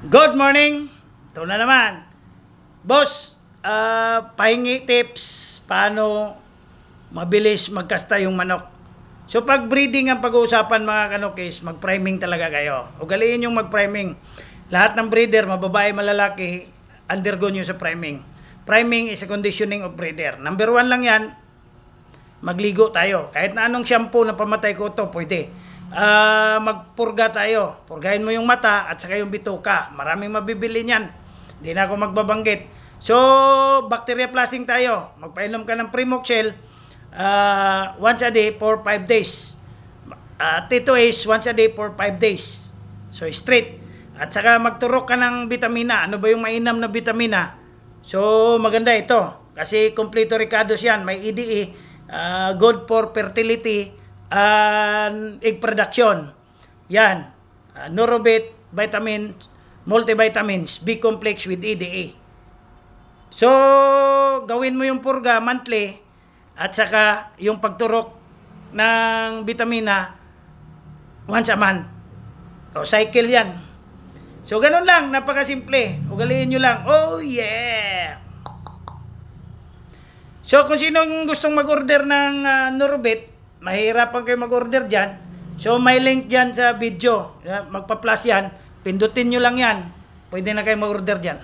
Good morning! Ito na naman. Boss, pahingi tips paano mabilis magkasta yung manok. So pag breeding ang pag-uusapan mga kanokis, mag-priming talaga kayo. Ugaliin yung mag-priming. Lahat ng breeder, mababae, malalaki, undergo nyo sa priming. Priming is a conditioning of breeder. Number 1 lang yan, magligo tayo. Kahit na anong shampoo na pamatay ko ito, pwede. Magpurga tayo. Purgahin mo yung mata at saka yung bituka. Maraming mabibili niyan. Hindi na ako magbabanggit. So, bacteria flushing tayo. Magpainom ka ng Primoxel once a day for 5 days. Tito is once a day for 5 days. So, straight. At saka magturok ka ng vitamina. Ano ba yung mainam na vitamina? So, maganda ito. Kasi kompleto ricados yan. May EDE. Good for fertility and egg production. Yan. Neurobit, vitamins, multivitamins, B-complex with EDA. So, gawin mo yung purga monthly at saka yung pagturok ng vitamina once a month. O, cycle yan. So, ganun lang. Napakasimple. Ugaliin nyo lang. Oh, yeah! So, kung sinong gustong mag-order ng Neurobit, mahirapan kayo mag-order dyan. So, may link dyan sa video. Magpa-plus yan. Pindutin nyo lang yan. Pwede na kayo mag-order dyan.